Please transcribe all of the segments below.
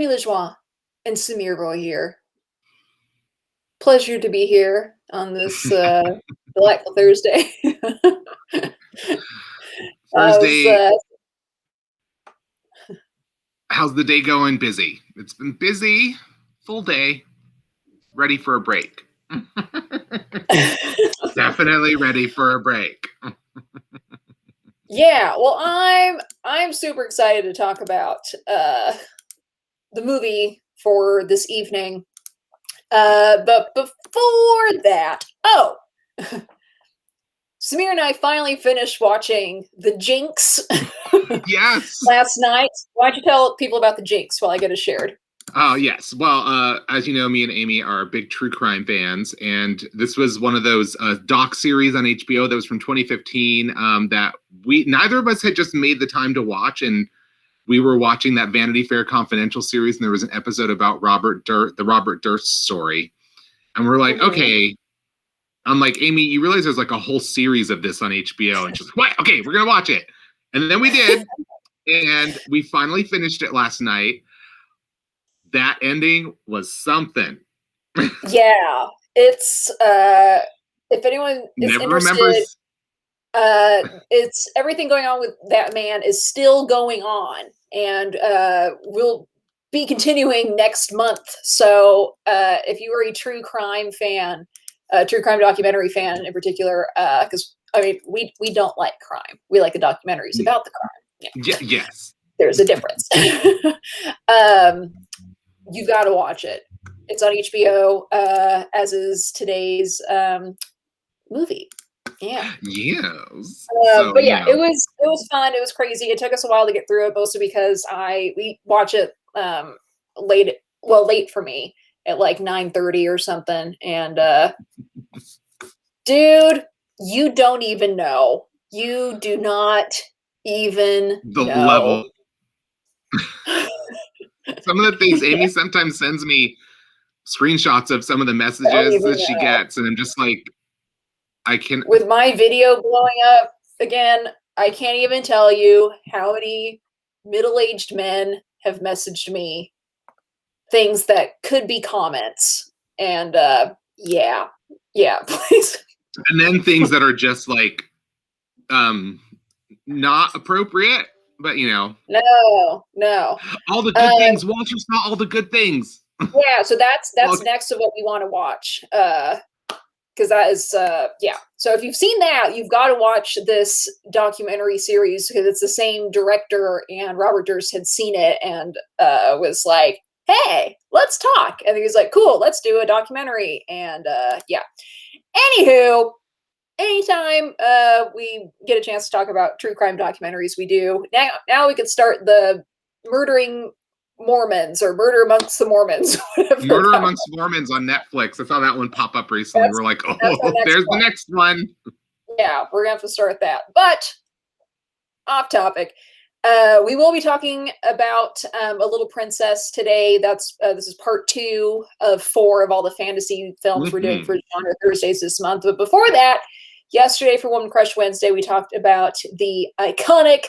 Lejoie and Samir Roy here. Pleasure to be here on this delightful Thursday. I was, Thursday, how's the day going? Busy. It's been busy, full day, ready for a break. Definitely ready for a break. yeah, well, I'm super excited to talk about the movie for this evening. But before that, Samir and I finally finished watching The Jinx Yes. last night. Why don't you tell people about The Jinx while I get it shared? Oh, yes. Well, as you know, me and Amy are big true crime fans, and this was one of those doc series on HBO that was from 2015 that we neither of us had just made the time to watch, and we were watching that Vanity Fair Confidential series, and there was an episode about the Robert Durst story, and we're like, okay. I'm like, Amy, you realize there's like a whole series of this on HBO, and she's like, what? Okay, we're gonna watch it, and then we did, and we finally finished it last night. That ending was something. Yeah, it's if anyone is Never interested, remembers. It's everything going on with that man is still going on, and will be continuing next month. So if you are a true crime fan, a true crime documentary fan in particular, because I mean we don't like crime, we like the documentaries about the crime. Yeah. Yes, There's a difference. You got to watch it. It's on HBO, as is today's movie. Yeah. Yes. But yeah, it was fun. It was crazy. It took us a while to get through it, mostly because we watch it late for me at like 9:30 or something. And dude, you don't even know. You do not even the know. level. Some of the things Amy sometimes sends me screenshots of some of the messages that she gets, and I'm just like, I can. With my video blowing up again, I can't even tell you how many middle-aged men have messaged me things that could be comments. And yeah, please. And then things that are just like not appropriate, but you know. No. All the good things. Walter saw all the good things. Yeah, so that's next of what we want to watch. Because that is yeah. So if you've seen that, you've got to watch this documentary series because it's the same director, and Robert Durst had seen it and was like, hey, let's talk. And he was like, cool, let's do a documentary. And yeah. Anywho, anytime we get a chance to talk about true crime documentaries, we do. Now we can start the Murdering Mormons or Murder Amongst the Mormons. Murder Amongst Mormons on Netflix. I saw that one pop up recently. We're like, oh, there's the next one. Yeah, we're gonna have to start that. But off topic. We will be talking about A Little Princess today. This is part 2 of 4 of all the fantasy films we're doing for Genre Thursdays this month. But before that, yesterday for Woman Crush Wednesday, we talked about the iconic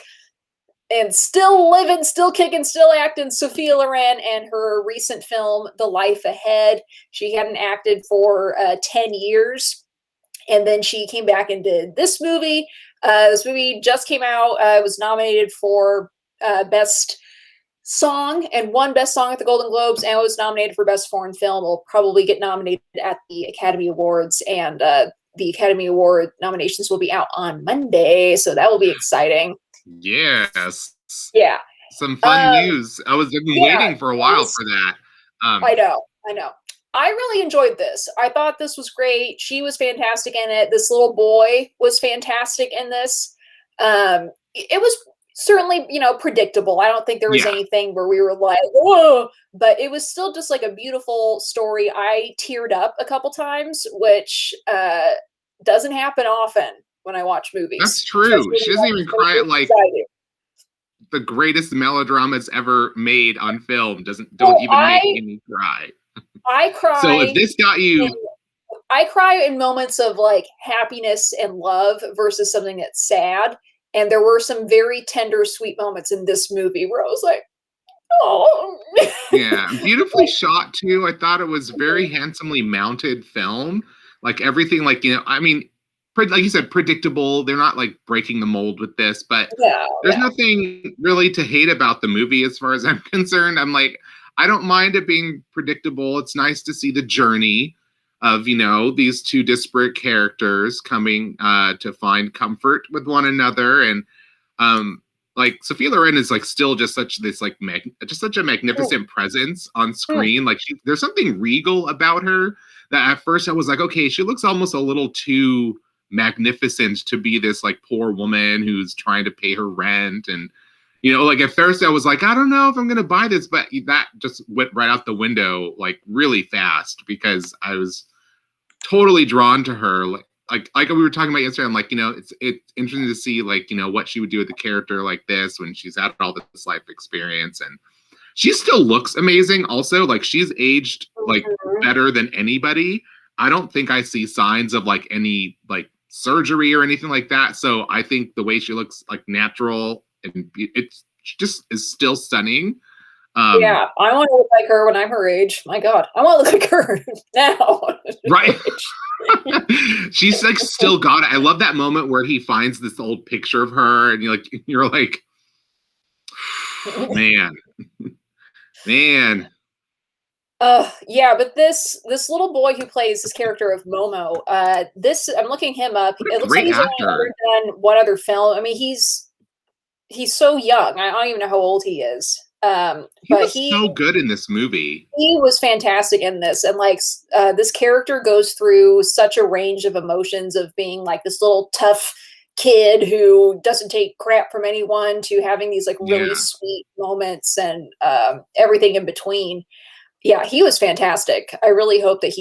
and still living, still kicking, still acting Sophia Loren and her recent film, The Life Ahead. She hadn't acted for 10 years. And then she came back and did this movie. This movie just came out. Was nominated for Best Song and won Best Song at the Golden Globes, and was nominated for Best Foreign Film. Will probably get nominated at the Academy Awards, and the Academy Award nominations will be out on Monday, so that will be exciting. Yes. Yeah. Some fun news. I was waiting for a while for that. I know. I really enjoyed this. I thought this was great. She was fantastic in it. This little boy was fantastic in this. It was certainly, predictable. I don't think there was anything where we were like, whoa, but it was still just like a beautiful story. I teared up a couple times, which doesn't happen often when I watch movies. That's true. She doesn't even cry at like the greatest melodramas ever made on film. Don't even make me cry. I cry. So if this got you, I cry in moments of like happiness and love versus something that's sad. And there were some very tender, sweet moments in this movie where I was like, Oh. Yeah, beautifully shot too. I thought it was very handsomely mounted film. Like everything, like I mean, like you said, predictable. They're not like breaking the mold with this, but Yeah, there's nothing really to hate about the movie as far as I'm concerned. I'm like, I don't mind it being predictable. It's nice to see the journey of these two disparate characters coming to find comfort with one another, and um like Sophia Loren is like still just such this like just such a magnificent presence on screen. Like there's something regal about her that at first I was like, okay, she looks almost a little too magnificent to be this like poor woman who's trying to pay her rent. And like at first I was like, I don't know if I'm gonna buy this, but that just went right out the window like really fast because I was totally drawn to her. Like we were talking about yesterday, I'm like, it's interesting to see like, what she would do with a character like this when she's had all this life experience. And she still looks amazing also. Like she's aged like better than anybody. I don't think I see signs of like any like surgery or anything like that. So I think the way she looks like natural and it's just is still stunning. Yeah, I want to look like her when I'm her age. My God, I want to look like her now. Right. She's like still got it. I love that moment where he finds this old picture of her and you're like, man. Yeah, but this little boy who plays this character of Momo, I'm looking him up. It looks like Great he's only actor. ever done one other film. I mean, he's so young. I don't even know how old he is. He was so good in this movie. He was fantastic in this, and like this character goes through such a range of emotions of being like this little tough kid who doesn't take crap from anyone to having these like really sweet moments and everything in between. Yeah, he was fantastic. I really hope that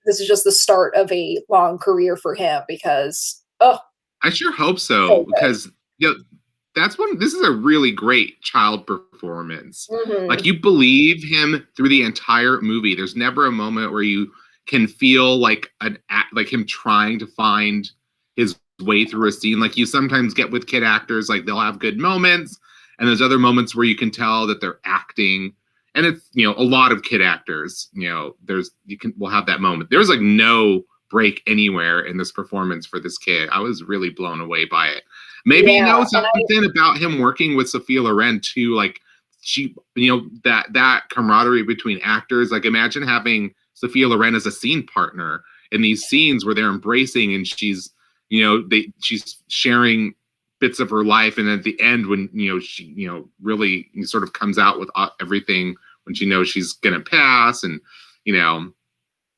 this is just the start of a long career for him because I sure hope so because this is a really great child performance. Mm-hmm. Like you believe him through the entire movie. There's never a moment where you can feel like him trying to find his way through a scene. Like you sometimes get with kid actors, like they'll have good moments, and there's other moments where you can tell that they're acting. And it's a lot of kid actors. We'll have that moment. There's like no break anywhere in this performance for this kid. I was really blown away by it. Maybe something about him working with Sophia Loren too. Like that camaraderie between actors. Like imagine having Sophia Loren as a scene partner in these scenes where they're embracing and she's sharing bits of her life, and at the end when she really sort of comes out with everything when she knows she's gonna pass. And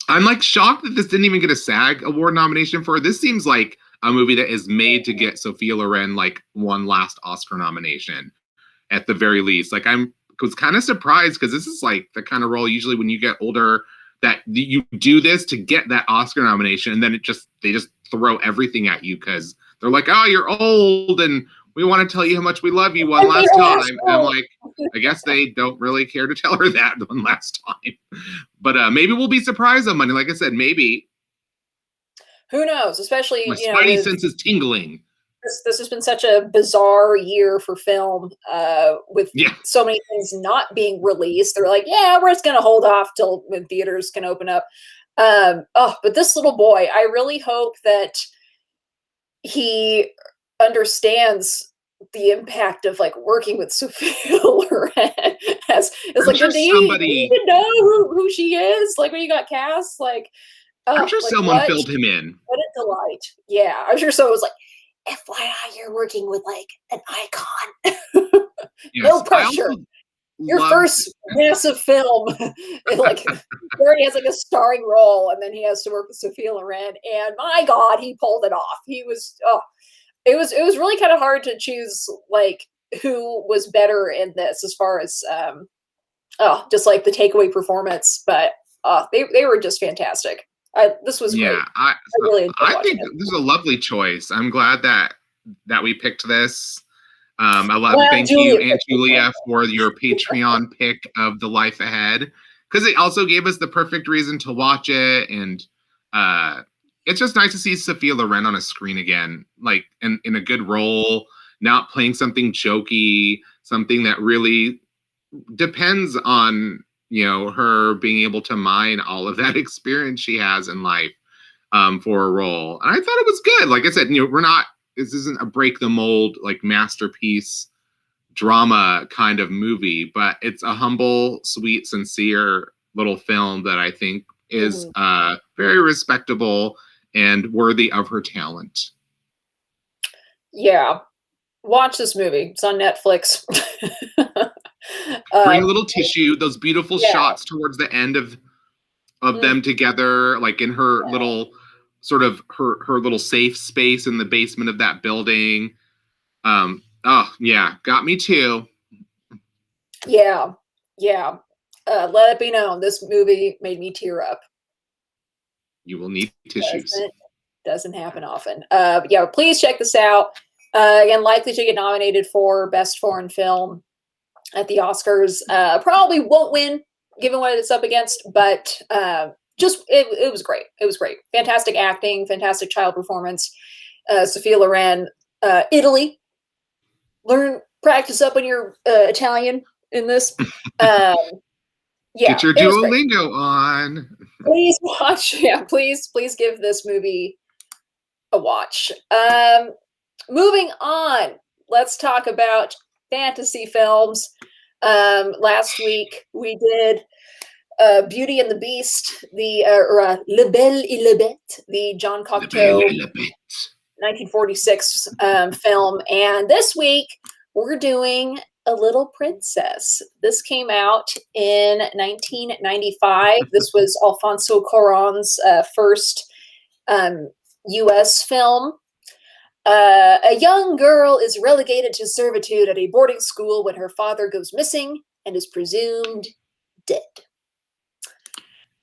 I'm like shocked that this didn't even get a SAG award nomination for it. This seems like a movie that is made to get Sophia Loren like one last Oscar nomination at the very least. Like I was kind of surprised because this is like the kind of role usually when you get older that you do this to get that Oscar nomination, and then they just throw everything at you because they're like, oh, you're old and we want to tell you how much we love you one last time. And I'm like, I guess they don't really care to tell her that one last time. But maybe we'll be surprised on Monday. Like I said, maybe. Who knows? Especially, my spidey sense is tingling. This has been such a bizarre year for film with so many things not being released. They're like, yeah, we're just going to hold off till when theaters can open up. But this little boy, I really hope that he understands the impact of like working with Sophia Loren. It's like, do you even know who she is? Like when you got cast, like I'm sure someone filled him in. What a delight! Yeah, I'm sure someone was like, FYI, you're working with like an icon. No pressure. Your first massive film, like where he has like a starring role, and then he has to work with Sophia Loren. And my God, he pulled it off. He was it was really kind of hard to choose like who was better in this as far as just like the takeaway performance. But they were just fantastic. This was great. I think this is a lovely choice. I'm glad that we picked this. Thank you, Aunt Julia, for your Patreon pick of The Life Ahead, because it also gave us the perfect reason to watch it. And it's just nice to see Sophia Loren on a screen again, like in a good role, not playing something jokey, something that really depends on, her being able to mine all of that experience she has in life for a role. And I thought it was good. Like I said, this isn't a break the mold, like masterpiece drama kind of movie, but it's a humble, sweet, sincere little film that I think is very respectable and worthy of her talent. Yeah. Watch this movie. It's on Netflix. Bring a little tissue, those beautiful shots towards the end of them together, like in her little sort of her little safe space in the basement of that building. Oh yeah, got me too. Yeah. Let it be known, this movie made me tear up. You will need tissues. Doesn't happen often. Yeah, please check this out. Again, likely to get nominated for Best Foreign Film at the Oscars. Probably won't win, given what it's up against, but it was great. It was great. Fantastic acting, fantastic child performance. Sophia Loren, Italy. Practice up on your Italian in this. Yeah, get your Duolingo on. Please watch. Yeah, please give this movie a watch. Moving on, let's talk about fantasy films. Last week we did Beauty and the Beast, the Le Belle et le Bête, the John Cocteau 1946 film, and this week we're doing A Little Princess. This came out in 1995. This was Alfonso Cuarón's first U.S. film. A young girl is relegated to servitude at a boarding school when her father goes missing and is presumed dead.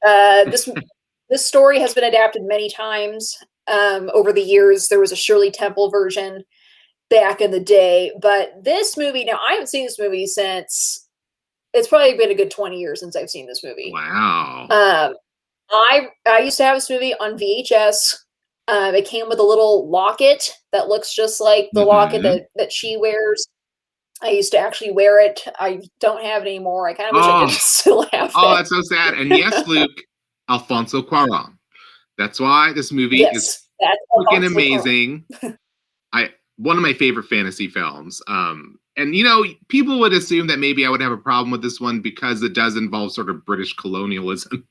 This story has been adapted many times over the years. There was a Shirley Temple version back in the day, but this movie, now I haven't seen this movie since, it's probably been a good 20 years since I've seen this movie. Wow. I used to have this movie on VHS. It came with a little locket that looks just like the locket that she wears. I used to actually wear it. I don't have it anymore. I kind of wish I did still have it. Oh, that's so sad. And yes, Luke, Alfonso Cuarón. That's why this movie is freaking amazing. One of my favorite fantasy films. And people would assume that maybe I would have a problem with this one because it does involve sort of British colonialism.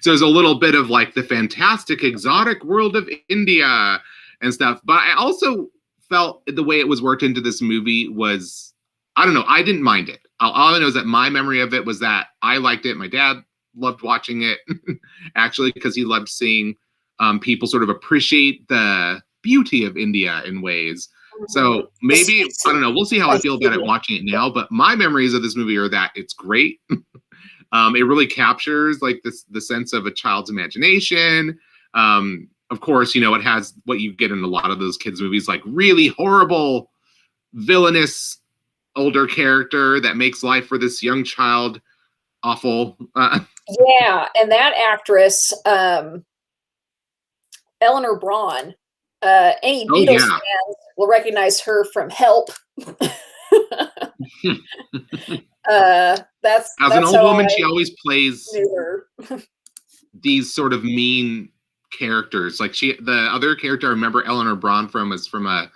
So there's a little bit of like the fantastic exotic world of India and stuff. But I also felt the way it was worked into this movie was, I don't know, I didn't mind it. All I know is that my memory of it was that I liked it. My dad loved watching it, actually, because he loved seeing people sort of appreciate the beauty of India in ways. So maybe, I don't know, we'll see how I feel about it watching it now. But my memories of this movie are that it's great. It really captures like the sense of a child's imagination. Of course, it has what you get in a lot of those kids' movies, like really horrible, villainous older character that makes life for this young child awful. Yeah, and that actress, Eleanor Braun, any Beatles fans will recognize her from Help. That's an old woman, she always plays these sort of mean characters. Like the other character I remember Eleanor Braun from is from a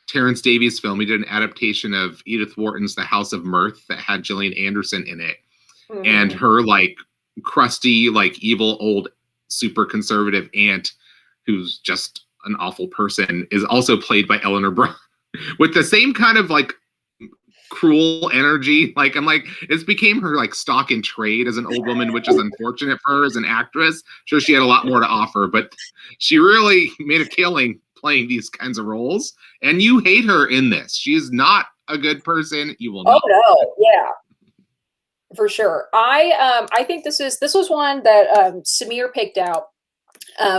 Terrence Davies film. He did an adaptation of Edith Wharton's The House of Mirth that had Gillian Anderson in it. Mm-hmm. And her like crusty, like evil old super conservative aunt who's just an awful person is also played by Eleanor Braun with the same kind of like cruel energy. Like I'm like, it's became her like stock in trade as an old woman, which is unfortunate for her as an actress. Sure, she had a lot more to offer, but she really made a killing playing these kinds of roles. And you hate her in this. She is not a good person. You will not. Oh no, yeah, for sure. I think this was one that Samir picked out.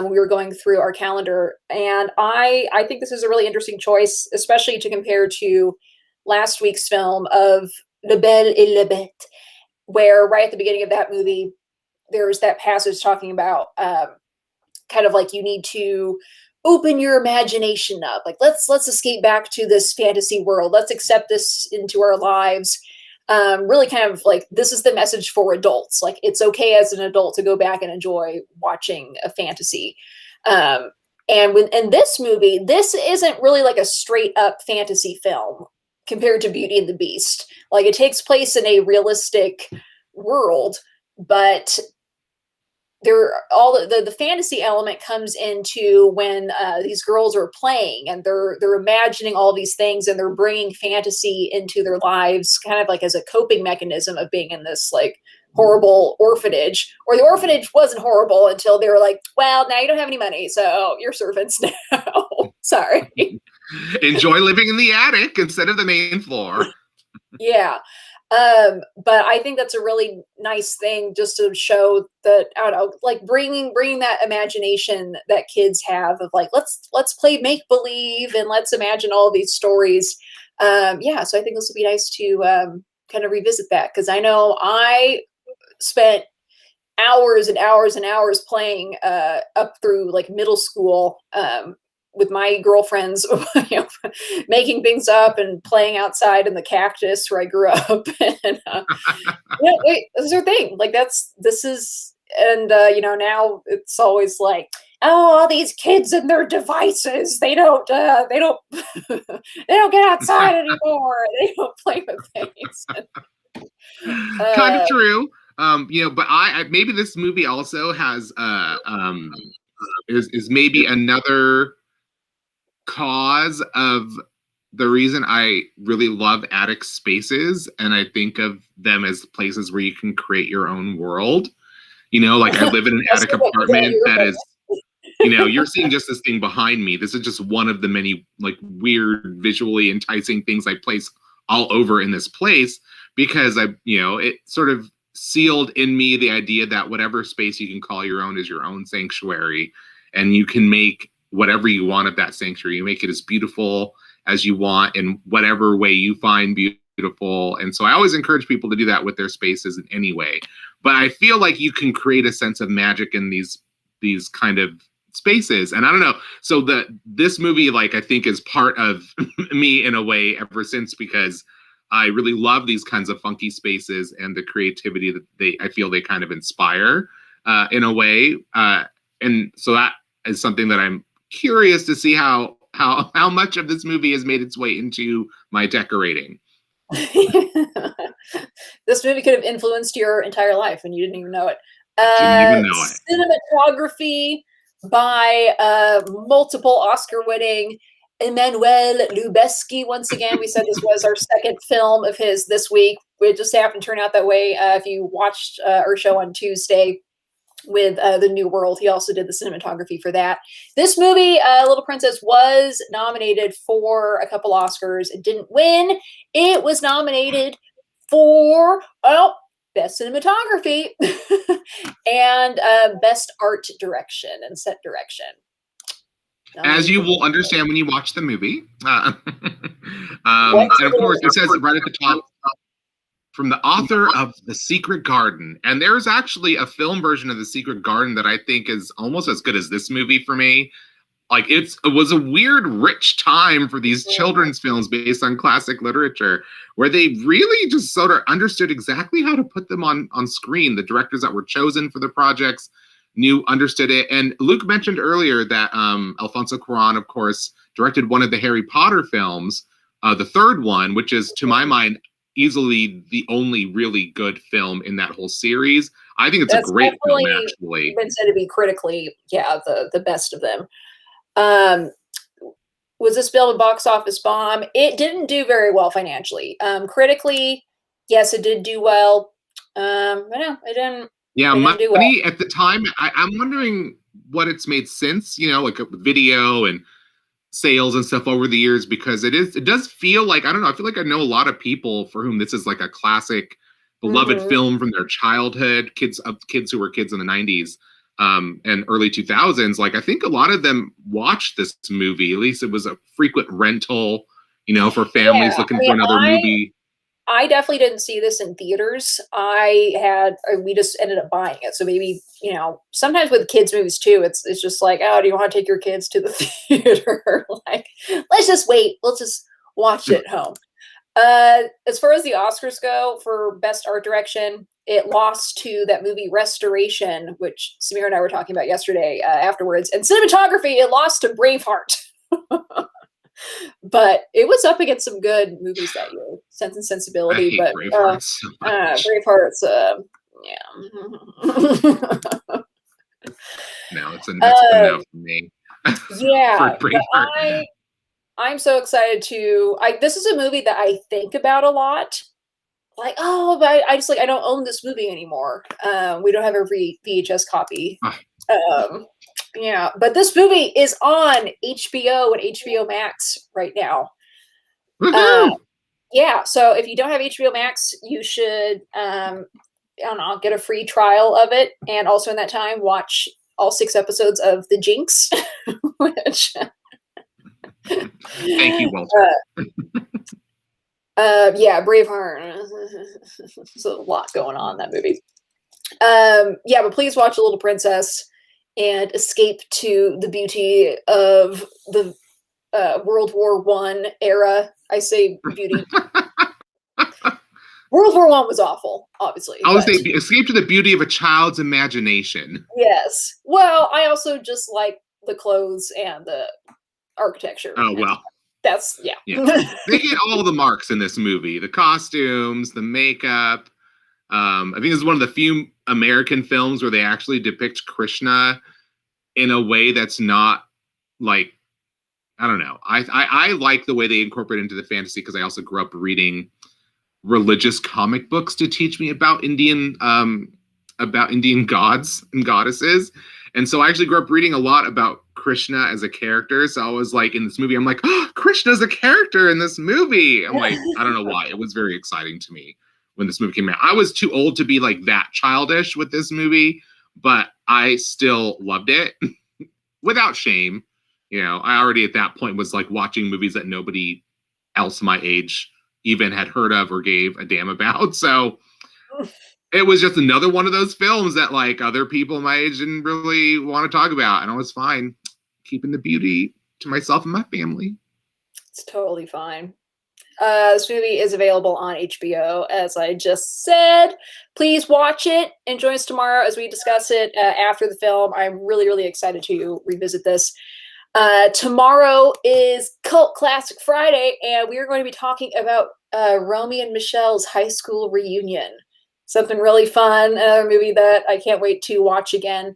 We were going through our calendar, and I think this is a really interesting choice, especially to compare to last week's film of Le Belle et la Bête, where right at the beginning of that movie, there's that passage talking about kind of like you need to open your imagination up. Like let's escape back to this fantasy world. Let's accept this into our lives. really kind of like, this is the message for adults. Like, it's okay as an adult to go back and enjoy watching a fantasy. And in this movie, this isn't really like a straight up fantasy film compared to Beauty and the Beast. Like, it takes place in a realistic world, but the fantasy element comes into when these girls are playing and they're imagining all these things, and they're bringing fantasy into their lives, kind of like as a coping mechanism of being in this like horrible orphanage. Or the orphanage wasn't horrible until they were like, well, now you don't have any money, so you're servants now. Sorry. Enjoy living in the attic instead of the main floor. Yeah. But I think that's a really nice thing, just to show that, I don't know, like bringing that imagination that kids have of like, let's play make believe and let's imagine all these stories. Yeah, so I think this will be nice to kind of revisit that, because I know I spent hours and hours and hours playing up through like middle school, with my girlfriends, you know, making things up and playing outside in the cactus where I grew up. And yeah, this is our thing. Like, this is, and you know, now it's always like, oh, all these kids and their devices, they don't they don't they don't get outside anymore. They don't play with things. Kind of true. You know, but I maybe this movie also has is maybe another cause of the reason I really love attic spaces, and I think of them as places where you can create your own world. You know, like I live in an attic apartment that is, you know, you're seeing just this thing behind me. This is just one of the many like weird, visually enticing things I place all over in this place, because you know, it sort of sealed in me the idea that whatever space you can call your own is your own sanctuary, and you can make whatever you want of that sanctuary. You make it as beautiful as you want in whatever way you find beautiful. And so I always encourage people to do that with their spaces in any way. But I feel like you can create a sense of magic in these kind of spaces. And I don't know. So this movie, like, I think is part of me in a way ever since, because I really love these kinds of funky spaces and the creativity that I feel they kind of inspire in a way. And so that is something that I'm curious to see how much of this movie has made its way into my decorating. This movie could have influenced your entire life and you didn't even know it. Didn't even know it. Cinematography by multiple Oscar-winning Emmanuel Lubezki. Once again, we said this was our second film of his this week. It just happened to turn out that way. If you watched our show on Tuesday with The New World, he also did the cinematography for that. This movie, Little Princess, was nominated for a couple Oscars. It didn't win. It was nominated for, well, Best Cinematography and Best Art Direction and Set Direction. As you will understand when you watch the movie. And of course, it says right at the top, from the author of The Secret Garden. And there's actually a film version of The Secret Garden that I think is almost as good as this movie for me. Like, it was a weird, rich time for these children's films based on classic literature, where they really just sort of understood exactly how to put them on screen. The directors that were chosen for the projects understood it. And Luke mentioned earlier that Alfonso Cuarón, of course, directed one of the Harry Potter films, the third one, which is, to my mind, easily the only really good film in that whole series. I think it's a great film, actually. Been said to be critically, the best of them. Was this film a box office bomb? It didn't do very well financially. Critically, yes, it did do well. But no, it didn't. Yeah, money well at the time. I'm wondering what it's made since, you know, like a video and sales and stuff over the years, because it does feel like, I don't know, I feel like I know a lot of people for whom this is like a classic beloved film from their childhood, kids who were kids in the 90s and early 2000s. Like, I think a lot of them watched this movie. At least it was a frequent rental, you know, for families looking for another movie. I definitely didn't see this in theaters. We just ended up buying it. So maybe, you know, sometimes with kids movies too, it's just like, oh, do you want to take your kids to the theater? Like, let's just wait. Let's just watch it at home. As far as the Oscars go for Best Art Direction, it lost to that movie Restoration, which Samir and I were talking about yesterday afterwards. And cinematography, it lost to Braveheart. But it was up against some good movies that year, Sense and I Sensibility. hate But Braveheart so much. Braveheart's, yeah. No, it's a no for me. Yeah, For but Braveheart. I'm so excited to. This is a movie that I think about a lot. Like, oh, but I just like I don't own this movie anymore. We don't have a VHS copy. Ah, Yeah, but this movie is on HBO and HBO Max right now. woohoo! Yeah, so if you don't have HBO Max, you should I don't know, get a free trial of it, and also in that time watch all 6 episodes of The Jinx, which Thank you, Walter. yeah, Braveheart. There's a lot going on in that movie. Yeah, but please watch The Little Princess and escape to the beauty of the World War One era. I say beauty. World War One was awful, obviously. I would but- say escape to the beauty of a child's imagination. Yes. Well, I also just like the clothes and the architecture. Oh well. That's yeah. They hit all the marks in this movie. The costumes, the makeup. I think this is one of the few American films where they actually depict Krishna in a way that's not like, I don't know. I like the way they incorporate into the fantasy because I also grew up reading religious comic books to teach me about Indian gods and goddesses. And so I actually grew up reading a lot about Krishna as a character. So I was like, in this movie, I'm like, oh, Krishna's a character in this movie. I'm like, I don't know why. It was very exciting to me when this movie came out. I was too old to be like that childish with this movie, but I still loved it without shame. You know, I already at that point was like watching movies that nobody else my age even had heard of or gave a damn about. So it was just another one of those films that like other people my age didn't really want to talk about. And I was fine keeping the beauty to myself and my family. It's totally fine. This movie is available on HBO, as I just said. Please watch it and join us tomorrow as we discuss it after the film. I'm really, really excited to revisit this. Tomorrow is Cult Classic Friday, and we are going to be talking about Romy and Michelle's high school reunion. Something really fun, another movie that I can't wait to watch again.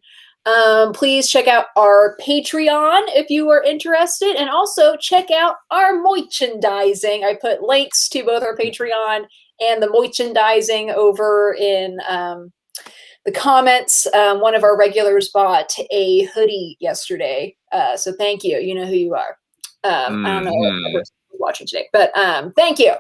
Please check out our Patreon if you are interested, and also check out our merchandising. I put links to both our Patreon and the merchandising over in the comments. One of our regulars bought a hoodie yesterday, so thank you. You know who you are. I don't know if who's watching today, but thank you.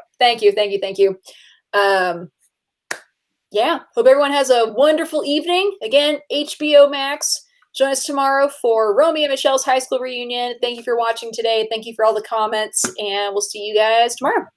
Yeah, hope everyone has a wonderful evening. Again, HBO Max. Join us tomorrow for Romy and Michelle's high school reunion. Thank you for watching today. Thank you for all the comments, and we'll see you guys tomorrow.